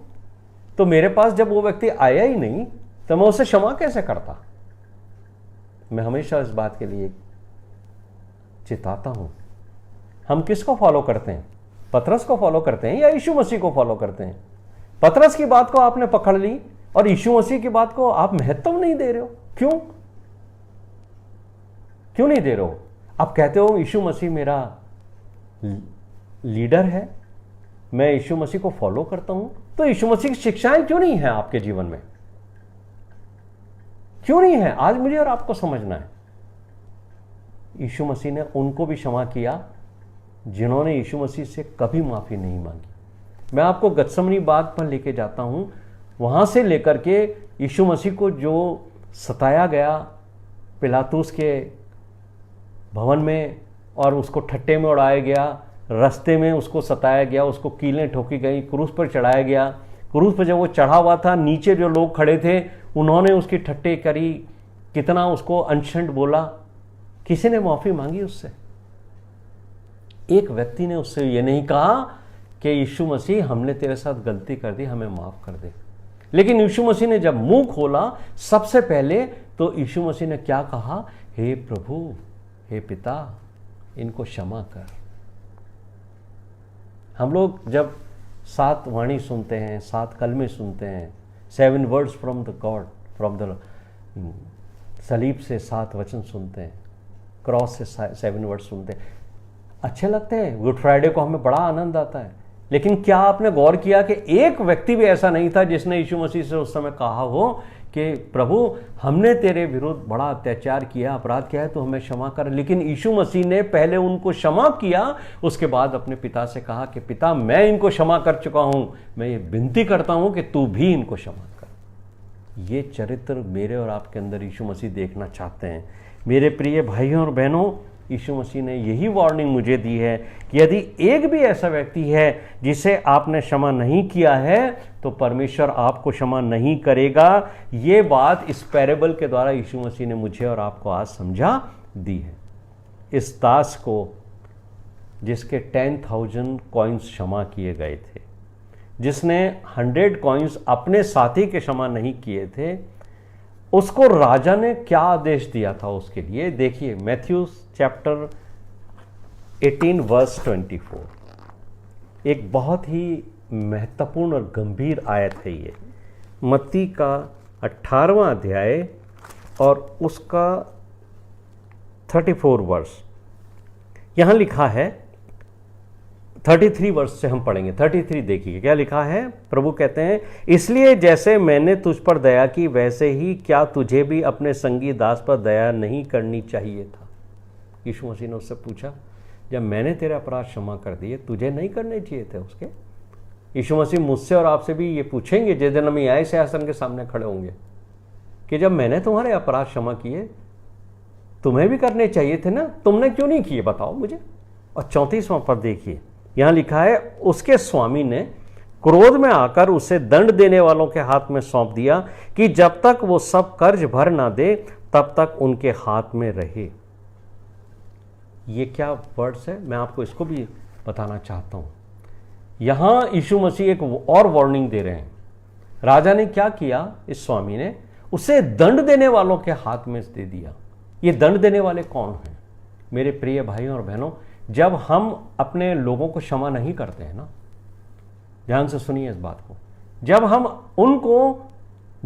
तो मेरे पास जब वो व्यक्ति आया ही नहीं तो मैं उसे क्षमा कैसे करता? मैं हमेशा इस बात के लिए चिताता हूं, हम किसको फॉलो करते हैं? पतरस को फॉलो करते हैं या यीशु मसीह को फॉलो करते हैं? पतरस की बात को आपने पकड़ ली और यीशु मसीह की बात को आप महत्व नहीं दे रहे हो। क्यों नहीं दे रहे हो? आप कहते हो यीशु मसीह मेरा लीडर है, मैं यीशु मसीह को फॉलो करता हूं, तो यीशु मसीह की शिक्षाएं क्यों नहीं है आपके जीवन में? क्यों नहीं है, आज मुझे और आपको समझना है। यीशु मसीह ने उनको भी क्षमा किया जिन्होंने यीशु मसीह से कभी माफी नहीं मांगी। मैं आपको गत्समनी बाग पर लेके जाता हूं, वहां से लेकर के यीशु मसीह को जो सताया गया पिलातुस के भवन में और उसको ठट्टे में उड़ाया गया, रास्ते में उसको सताया गया, उसको कीलें ठोकी गई, क्रूस पर चढ़ाया गया। क्रूस पर जब वो चढ़ा हुआ था, नीचे जो लोग खड़े थे उन्होंने उसकी ठट्टे करी, कितना उसको अनशंड बोला। किसी ने माफी मांगी उससे? एक व्यक्ति ने उससे ये नहीं कहा कि यीशु मसीह हमने तेरे साथ गलती कर दी, हमें माफ कर दे। लेकिन यीशु मसीह ने जब मुंह खोला सबसे पहले तो यीशु मसीह ने क्या कहा? हे प्रभु, हे पिता, इनको क्षमा कर। हम लोग जब 7 वाणी सुनते हैं, 7 कलमे सुनते हैं, 7 words from the God, from the सलीब से 7 वचन सुनते हैं, क्रॉस से 7 वर्ड्स सुनते हैं, अच्छे लगते हैं। गुड फ्राइडे को हमें बड़ा आनंद आता है। लेकिन क्या आपने गौर किया कि एक व्यक्ति भी ऐसा नहीं था जिसने यीशु मसीह से उस समय कहा हो कि प्रभु हमने तेरे विरुद्ध बड़ा अत्याचार किया, अपराध किया है, तो हमें क्षमा कर। लेकिन यीशु मसीह ने पहले उनको क्षमा किया, उसके बाद अपने पिता से कहा कि पिता मैं इनको क्षमा कर चुका हूं, मैं ये विनती करता हूं कि तू भी इनको क्षमा कर। ये चरित्र मेरे और आपके अंदर यीशु मसीह देखना चाहते हैं। मेरे प्रिय भाइयों और बहनों, यीशु मसीह ने यही वार्निंग मुझे दी है कि यदि एक भी ऐसा व्यक्ति है जिसे आपने क्षमा नहीं किया है तो परमेश्वर आपको क्षमा नहीं करेगा। ये बात इस पैरेबल के द्वारा यीशु मसीह ने मुझे और आपको आज समझा दी है। इस दास को जिसके 10,000 कॉइन्स क्षमा किए गए थे, जिसने 100 कॉइन्स अपने साथी के क्षमा नहीं किए थे, उसको राजा ने क्या आदेश दिया था उसके लिए? देखिए मैथ्यू चैप्टर 18 वर्स 24, एक बहुत ही महत्वपूर्ण और गंभीर आयत है ये। मत्ती का 18वां अध्याय और उसका 34 वर्स। यहां लिखा है, 33 वर्ष से हम पढ़ेंगे। 33 देखिए क्या लिखा है। प्रभु कहते हैं, इसलिए जैसे मैंने तुझ पर दया की वैसे ही क्या तुझे भी अपने संगी दास पर दया नहीं करनी चाहिए था? यीशु मसीह ने उससे पूछा, जब मैंने तेरे अपराध क्षमा कर दिए तुझे नहीं करने चाहिए थे उसके? यीशु मसीह मुझसे और आपसे भी ये पूछेंगे जिस दिन हम न्याय सिंहासन के सामने खड़े होंगे कि जब मैंने तुम्हारे अपराध क्षमा किए तुम्हें भी करने चाहिए थे ना, तुमने क्यों नहीं किए बताओ मुझे। और 34वां पद देखिए, यहां लिखा है, उसके स्वामी ने क्रोध में आकर उसे दंड देने वालों के हाथ में सौंप दिया कि जब तक वो सब कर्ज भर ना दे तब तक उनके हाथ में रहे। ये क्या वर्ड्स है, मैं आपको इसको भी बताना चाहता हूं। यहां यीशु मसीह एक और वार्निंग दे रहे हैं। राजा ने क्या किया? इस स्वामी ने उसे दंड देने वालों के हाथ में दे दिया। ये दंड देने वाले कौन हैं? मेरे प्रिय भाइयों और बहनों, जब हम अपने लोगों को क्षमा नहीं करते हैं ना, ध्यान से सुनिए इस बात को, जब हम उनको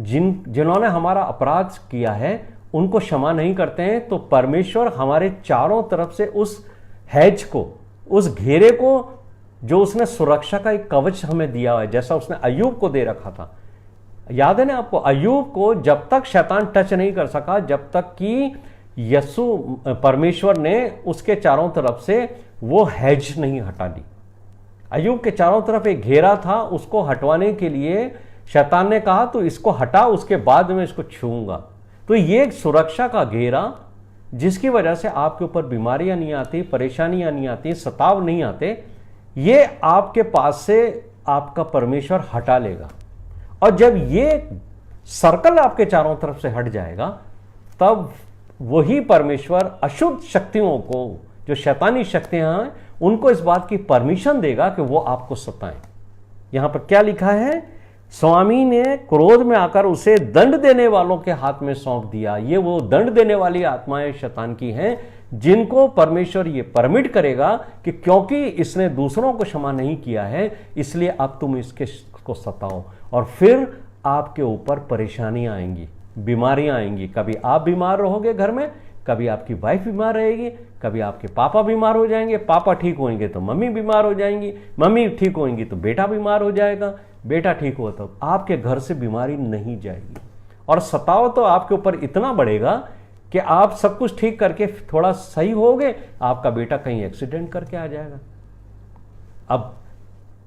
जिन्होंने हमारा अपराध किया है उनको क्षमा नहीं करते हैं तो परमेश्वर हमारे चारों तरफ से उस हैज को, उस घेरे को, जो उसने सुरक्षा का एक कवच हमें दिया है, जैसा उसने अय्यूब को दे रखा था। याद है ना आपको, अय्यूब को जब तक शैतान टच नहीं कर सका, जब तक कि यीशु परमेश्वर ने उसके चारों तरफ से वो हैज नहीं हटा दी। अय्यूब के चारों तरफ एक घेरा था, उसको हटवाने के लिए शैतान ने कहा तो इसको हटा, उसके बाद में इसको छूऊंगा। तो ये एक सुरक्षा का घेरा जिसकी वजह से आपके ऊपर बीमारियां नहीं आती, परेशानियां नहीं आती, सताव नहीं आते, ये आपके पास से आपका परमेश्वर हटा लेगा। और जब ये सर्कल आपके चारों तरफ से हट जाएगा तब वही परमेश्वर अशुद्ध शक्तियों को, जो शैतानी शक्तियां हैं, उनको इस बात की परमिशन देगा कि वो आपको सताएं। यहां पर क्या लिखा है? स्वामी ने क्रोध में आकर उसे दंड देने वालों के हाथ में सौंप दिया। ये वो दंड देने वाली आत्माएं शैतान की हैं जिनको परमेश्वर ये परमिट करेगा कि क्योंकि इसने दूसरों को क्षमा नहीं किया है इसलिए अब तुम इसको सताओ। और फिर आपके ऊपर परेशानियां आएंगी, बीमारियां आएंगी। कभी आप बीमार रहोगे घर में, कभी आपकी वाइफ बीमार रहेगी, कभी आपके पापा बीमार हो जाएंगे, पापा ठीक होंगे तो मम्मी बीमार हो जाएंगी, मम्मी ठीक होंगी तो बेटा बीमार हो जाएगा, बेटा ठीक हो तो आपके घर से बीमारी नहीं जाएगी। और सताव तो आपके ऊपर इतना बढ़ेगा कि आप सब कुछ ठीक करके थोड़ा सही होगे, आपका बेटा कहीं एक्सीडेंट करके आ जाएगा। अब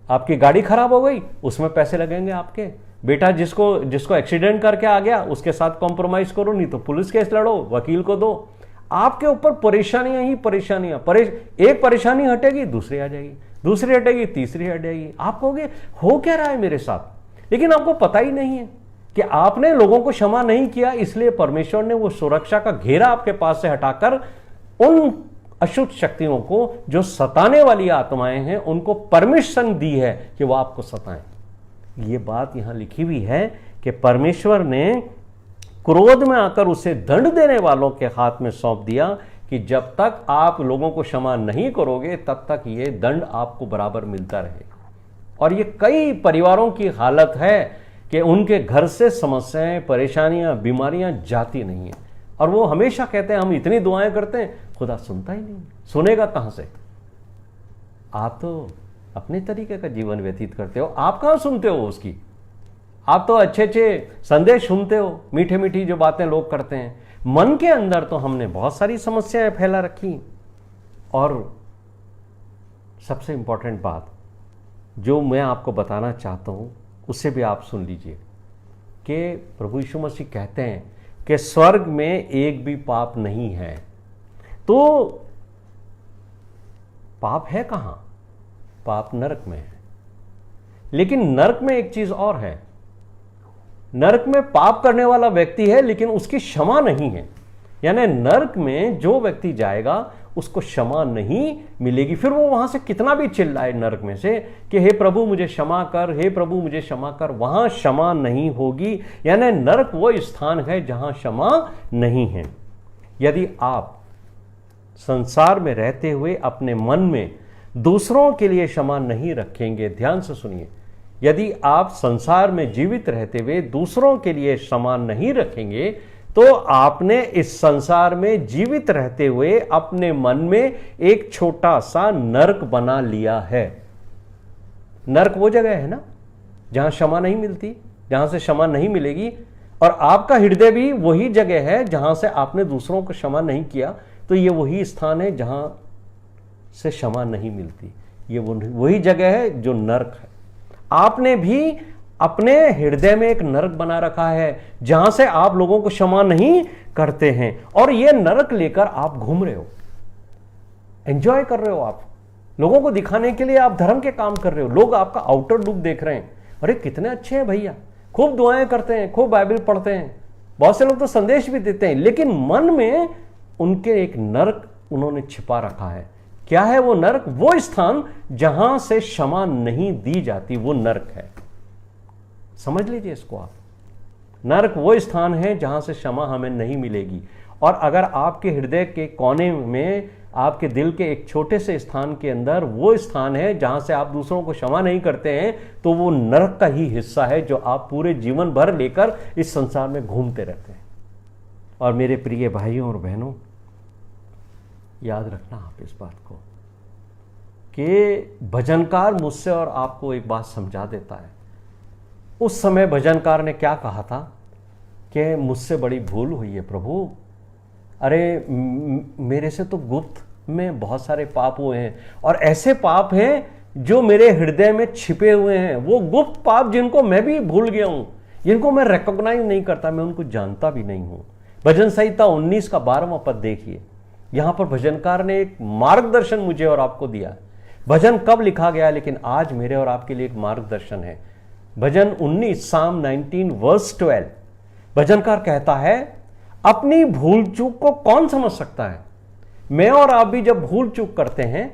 आपकी गाड़ी खराब हो गई, उसमें पैसे लगेंगे आपके। बेटा जिसको एक्सीडेंट करके आ गया उसके साथ कॉम्प्रोमाइज करो, नहीं तो पुलिस केस लड़ो, वकील को दो। आपके ऊपर परेशानियां ही परेशानियां, एक परेशानी हटेगी दूसरी आ जाएगी, दूसरी हटेगी तीसरी हट जाएगी। आप कहोगे हो क्या रहा है मेरे साथ, लेकिन आपको पता ही नहीं है कि आपने लोगों को क्षमा नहीं किया, इसलिए परमेश्वर ने वो सुरक्षा का घेरा आपके पास से हटाकर उन अशुद्ध शक्तियों को, जो सताने वाली आत्माएं हैं, उनको परमिशन दी है कि वो आपको सताएं। ये बात यहां लिखी हुई है कि परमेश्वर ने क्रोध में आकर उसे दंड देने वालों के हाथ में सौंप दिया कि जब तक आप लोगों को क्षमा नहीं करोगे तब तक ये दंड आपको बराबर मिलता रहेगा। और ये कई परिवारों की हालत है कि उनके घर से समस्याएं, परेशानियां, बीमारियां जाती नहीं है, और वो हमेशा कहते हैं हम इतनी दुआएं करते हैं, खुदा सुनता ही नहीं। सुनेगा कहां से? आप तो अपने तरीके का जीवन व्यतीत करते हो, आप कहां सुनते हो उसकी? आप तो अच्छे अच्छे संदेश सुनते हो, मीठे मीठी जो बातें लोग करते हैं। मन के अंदर तो हमने बहुत सारी समस्याएं फैला रखी। और सबसे इंपॉर्टेंट बात जो मैं आपको बताना चाहता हूं, उससे भी आप सुन लीजिए कि प्रभु यीशु मसीह कहते हैं कि स्वर्ग में एक भी पाप नहीं है। तो पाप है कहां? पाप नरक में है। लेकिन नरक में एक चीज और है, नरक में पाप करने वाला व्यक्ति है लेकिन उसकी क्षमा नहीं है। यानी नरक में जो व्यक्ति जाएगा उसको क्षमा नहीं मिलेगी। फिर वो वहां से कितना भी चिल्लाए नरक में से कि हे प्रभु मुझे क्षमा कर, हे प्रभु मुझे क्षमा कर, वहां क्षमा नहीं होगी। यानी नरक वो स्थान है जहां क्षमा नहीं है। यदि आप संसार में रहते हुए अपने मन में दूसरों के लिए क्षमा नहीं रखेंगे, ध्यान से सुनिए, यदि आप संसार में जीवित रहते हुए दूसरों के लिए क्षमा नहीं रखेंगे तो आपने इस संसार में जीवित रहते हुए अपने मन में एक छोटा सा नरक बना लिया है। नरक वो जगह है ना जहां क्षमा नहीं मिलती, जहां से क्षमा नहीं मिलेगी। और आपका हृदय भी वही जगह है जहां से आपने दूसरों को क्षमा नहीं किया, तो ये वही स्थान है जहां से क्षमा नहीं मिलती। ये वही जगह है जो नरक है। आपने भी अपने हृदय में एक नरक बना रखा है जहां से आप लोगों को क्षमा नहीं करते हैं, और ये नरक लेकर आप घूम रहे हो, एंजॉय कर रहे हो। आप लोगों को दिखाने के लिए आप धर्म के काम कर रहे हो। लोग आपका आउटर लुक देख रहे हैं, अरे कितने अच्छे हैं भैया, खूब दुआएं करते हैं, खूब बाइबल पढ़ते हैं, बहुत से लोग तो संदेश भी देते हैं, लेकिन मन में उनके एक नरक उन्होंने छिपा रखा है। क्या है वो नरक? वो स्थान जहां से क्षमा नहीं दी जाती, वो नरक है। समझ लीजिए इसको आप। नरक वो स्थान है जहां से क्षमा हमें नहीं मिलेगी। और अगर आपके हृदय के कोने में, आपके दिल के एक छोटे से स्थान के अंदर वो स्थान है जहां से आप दूसरों को क्षमा नहीं करते हैं, तो वो नरक का ही हिस्सा है जो आप पूरे जीवन भर लेकर इस संसार में घूमते रहते हैं। और मेरे प्रिय भाइयों और बहनों, याद रखना आप इस बात को कि भजनकार मुझसे और आपको एक बात समझा देता है। उस समय भजनकार ने क्या कहा था कि मुझसे बड़ी भूल हुई है प्रभु, अरे मेरे से तो गुप्त में बहुत सारे पाप हुए हैं, और ऐसे पाप हैं जो मेरे हृदय में छिपे हुए हैं, वो गुप्त पाप जिनको मैं भी भूल गया हूं, जिनको मैं रिकॉग्नाइज नहीं करता, मैं उनको जानता भी नहीं हूं। भजन संहिता 19 का 12वां पद देखिए, यहां पर भजनकार ने एक मार्गदर्शन मुझे और आपको दिया। भजन कब लिखा गया, लेकिन आज मेरे और आपके लिए एक मार्गदर्शन है। भजन 19 साम 19 वर्स 12, भजनकार कहता है, अपनी भूल चूक को कौन समझ सकता है? मैं और आप भी जब भूल चूक करते हैं,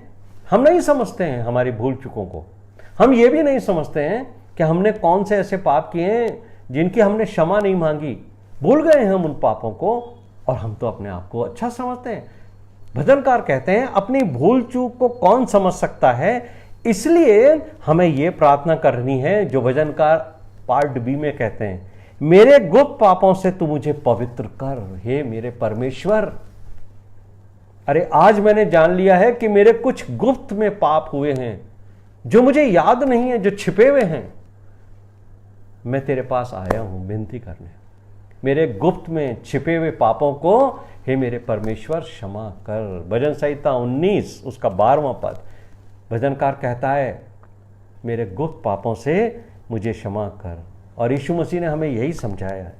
हम नहीं समझते हैं हमारी भूल चूकों को। हम ये भी नहीं समझते हैं कि हमने कौन से ऐसे पाप किए हैं जिनकी हमने क्षमा नहीं मांगी। भूल गए हम उन पापों को, और हम तो अपने आप को अच्छा समझते हैं। भजनकार कहते हैं, अपनी भूल चूक को कौन समझ सकता है? इसलिए हमें यह प्रार्थना करनी है जो भजनकार पार्ट बी में कहते हैं, मेरे गुप्त पापों से तू मुझे पवित्र कर, हे मेरे परमेश्वर। अरे आज मैंने जान लिया है कि मेरे कुछ गुप्त में पाप हुए हैं जो मुझे याद नहीं है, जो छिपे हुए हैं। मैं तेरे पास आया हूं विनती करने, मेरे गुप्त में छिपे हुए पापों को हे मेरे परमेश्वर क्षमा कर। भजन संहिता 19 उसका 12वां पद, भजनकार कहता है मेरे गुप्त पापों से मुझे क्षमा कर। और यीशु मसीह ने हमें यही समझाया है,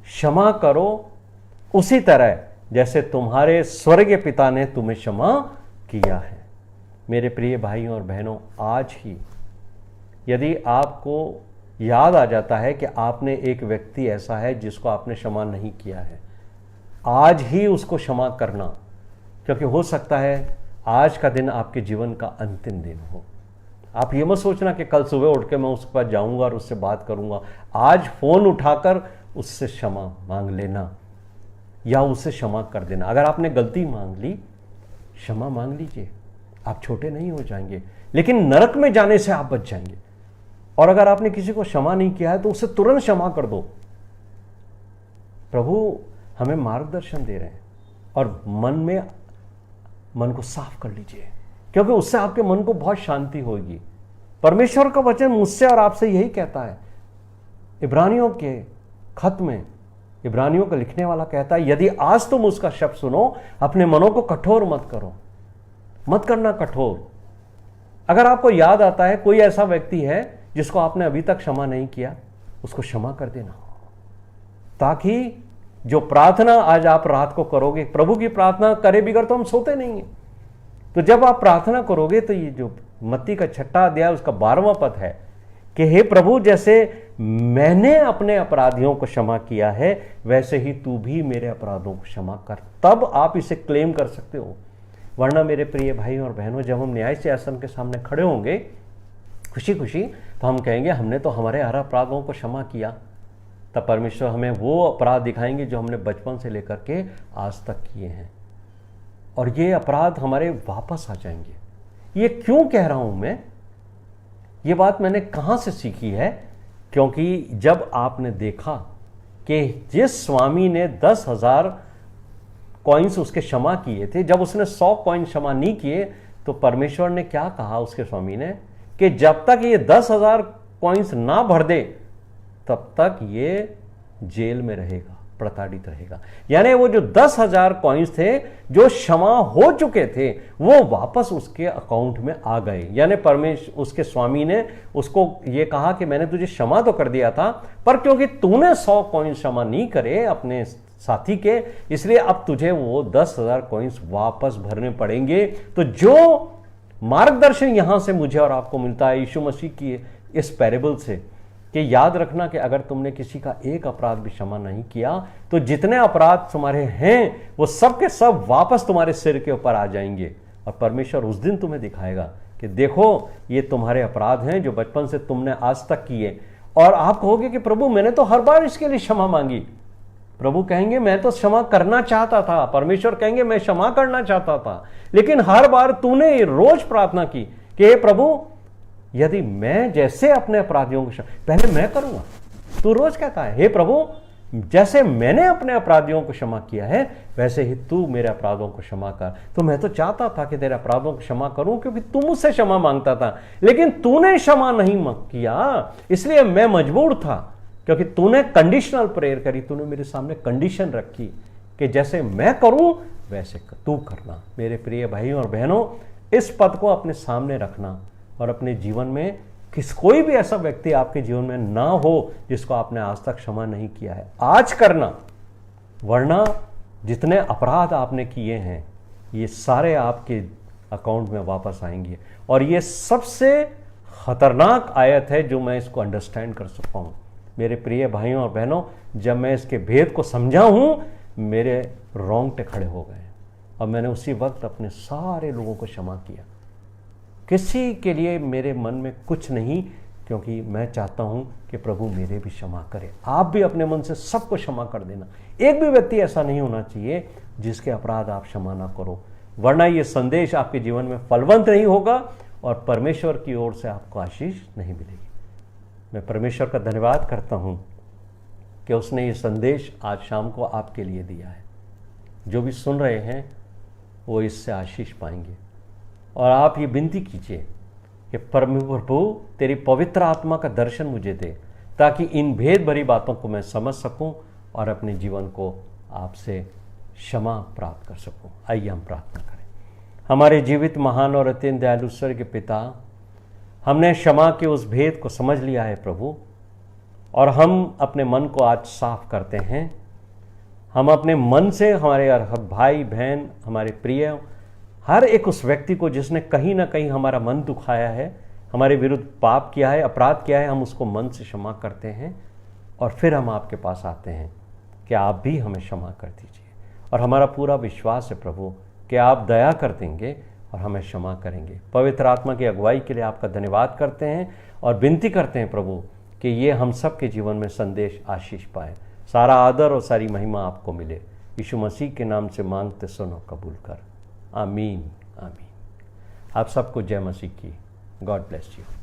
क्षमा करो उसी तरह जैसे तुम्हारे स्वर्गीय पिता ने तुम्हें क्षमा किया है। मेरे प्रिय भाइयों और बहनों, आज ही यदि आपको याद आ जाता है कि आपने एक व्यक्ति ऐसा है जिसको आपने क्षमा नहीं किया है, आज ही उसको क्षमा करना, क्योंकि हो सकता है आज का दिन आपके जीवन का अंतिम दिन हो। आप ये मत सोचना कि कल सुबह उठ के मैं उसके पास जाऊंगा और उससे बात करूंगा। आज फोन उठाकर उससे क्षमा मांग लेना या उससे क्षमा कर देना। अगर आपने गलती मांग ली, क्षमा मांग लीजिए, आप छोटे नहीं हो जाएंगे, लेकिन नरक में जाने से आप बच जाएंगे। और अगर आपने किसी को क्षमा नहीं किया है तो उसे तुरंत क्षमा कर दो। प्रभु हमें मार्गदर्शन दे रहे हैं, और मन को साफ कर लीजिए, क्योंकि उससे आपके मन को बहुत शांति होगी। परमेश्वर का वचन मुझसे और आपसे यही कहता है। इब्रानियों के खत में इब्रानियों का लिखने वाला कहता है, यदि आज तुम उसका शब्द सुनो, अपने मनों को कठोर मत करो, मत करना कठोर। अगर आपको याद आता है कोई ऐसा व्यक्ति है जिसको आपने अभी तक क्षमा नहीं किया, उसको क्षमा कर देना, ताकि जो प्रार्थना आज आप रात को करोगे, प्रभु की प्रार्थना करे बिगर तो हम सोते नहीं हैं। तो जब आप प्रार्थना करोगे तो ये जो मत्ती का 6वां अध्याय उसका 12वां पद है कि हे प्रभु, जैसे मैंने अपने अपराधियों को क्षमा किया है वैसे ही तू भी मेरे अपराधों को क्षमा कर, तब आप इसे क्लेम कर सकते हो। वरना मेरे प्रिय भाई और बहनों, जब हम न्याय सिंहासन के सामने खड़े होंगे खुशी खुशी, तो हम कहेंगे हमने तो हमारे हर अपराधों को क्षमा किया। तब परमेश्वर हमें वो अपराध दिखाएंगे जो हमने बचपन से लेकर के आज तक किए हैं, और ये अपराध हमारे वापस आ जाएंगे। ये क्यों कह रहा हूं मैं? ये बात मैंने कहां से सीखी है? क्योंकि जब आपने देखा कि जिस स्वामी ने 10,000 कॉइन्स उसके क्षमा किए थे, जब उसने 100 कॉइन क्षमा नहीं किए, तो परमेश्वर ने क्या कहा उसके स्वामी ने कि जब तक ये 10,000 कॉइन्स ना भर दे तब तक ये जेल में रहेगा, प्रताड़ित रहेगा। यानी वो जो 10,000 कॉइन्स थे जो क्षमा हो चुके थे, वो वापस उसके अकाउंट में आ गए। यानी परमेश्वर, उसके स्वामी ने उसको ये कहा कि मैंने तुझे क्षमा तो कर दिया था, पर क्योंकि तूने 100 कॉइन्स क्षमा नहीं करे अपने साथी के, इसलिए अब तुझे वो 10,000 कॉइन्स वापस भरने पड़ेंगे। तो जो मार्गदर्शन यहां से मुझे और आपको मिलता है यीशु मसीह की इस पैरेबल से, कि याद रखना कि अगर तुमने किसी का एक अपराध भी क्षमा नहीं किया तो जितने अपराध तुम्हारे हैं वो सब के सब वापस तुम्हारे सिर के ऊपर आ जाएंगे। और परमेश्वर उस दिन तुम्हें दिखाएगा कि देखो ये तुम्हारे अपराध हैं जो बचपन से तुमने आज तक किए। और आप कहोगे कि प्रभु मैंने तो हर बार इसके लिए क्षमा मांगी। प्रभु कहेंगे मैं तो क्षमा करना चाहता था, परमेश्वर कहेंगे मैं क्षमा करना चाहता था, लेकिन हर बार तूने रोज प्रार्थना की कि हे प्रभु, यदि मैं जैसे अपने अपराधियों को पहले मैं करूंगा। तू रोज कहता है हे प्रभु, जैसे मैंने अपने अपराधियों को क्षमा किया है वैसे ही तू मेरे अपराधों को क्षमा कर। तो मैं तो चाहता था कि तेरे अपराधों को क्षमा करूं, क्योंकि तू मुझसे क्षमा मांगता था, लेकिन तूने क्षमा नहीं किया, इसलिए मैं मजबूर था, क्योंकि तूने कंडीशनल प्रेयर करी, तूने मेरे सामने कंडीशन रखी कि जैसे मैं करूं वैसे तू करना। मेरे प्रिय भाइयों और बहनों, इस पद को अपने सामने रखना और अपने जीवन में कोई भी ऐसा व्यक्ति आपके जीवन में ना हो जिसको आपने आज तक क्षमा नहीं किया है, आज करना। वरना जितने अपराध आपने किए हैं ये सारे आपके अकाउंट में वापस आएंगे। और ये सबसे खतरनाक आयत है जो मैं इसको अंडरस्टैंड कर सकता हूं। मेरे प्रिय भाइयों और बहनों, जब मैं इसके भेद को समझा हूं, मेरे रोंगटे खड़े हो गए और मैंने उसी वक्त अपने सारे लोगों को क्षमा किया। किसी के लिए मेरे मन में कुछ नहीं, क्योंकि मैं चाहता हूं कि प्रभु मेरे भी क्षमा करे। आप भी अपने मन से सबको क्षमा कर देना। एक भी व्यक्ति ऐसा नहीं होना चाहिए जिसके अपराध आप क्षमा ना करो, वरना यह संदेश आपके जीवन में फलवंत नहीं होगा और परमेश्वर की ओर से आपको आशीष नहीं मिलेगी। मैं परमेश्वर का धन्यवाद करता हूं कि उसने ये संदेश आज शाम को आपके लिए दिया है। जो भी सुन रहे हैं वो इससे आशीष पाएंगे। और आप ये विनती कीजिए कि प्रभु तेरी पवित्र आत्मा का दर्शन मुझे दे, ताकि इन भेद भरी बातों को मैं समझ सकूं और अपने जीवन को आपसे क्षमा प्राप्त कर सकूं। आइए हम प्रार्थना करें। हमारे जीवित महान और अत्यंत दयालु स्वर्गीय पिता, हमने क्षमा के उस भेद को समझ लिया है प्रभु, और हम अपने मन को आज साफ करते हैं। हम अपने मन से हमारे भाई बहन, हमारे प्रिय, हर एक उस व्यक्ति को जिसने कहीं ना कहीं हमारा मन दुखाया है, हमारे विरुद्ध पाप किया है, अपराध किया है, हम उसको मन से क्षमा करते हैं। और फिर हम आपके पास आते हैं कि आप भी हमें क्षमा कर दीजिए। और हमारा पूरा विश्वास है प्रभु कि आप दया कर देंगे और हमें क्षमा करेंगे। पवित्र आत्मा की अगुवाई के लिए आपका धन्यवाद करते हैं और विनती करते हैं प्रभु कि ये हम सब के जीवन में संदेश आशीष पाए। सारा आदर और सारी महिमा आपको मिले। यीशु मसीह के नाम से मांगते सुनो, कबूल कर। आमीन आमीन। आप सबको जय मसीह की। God bless you.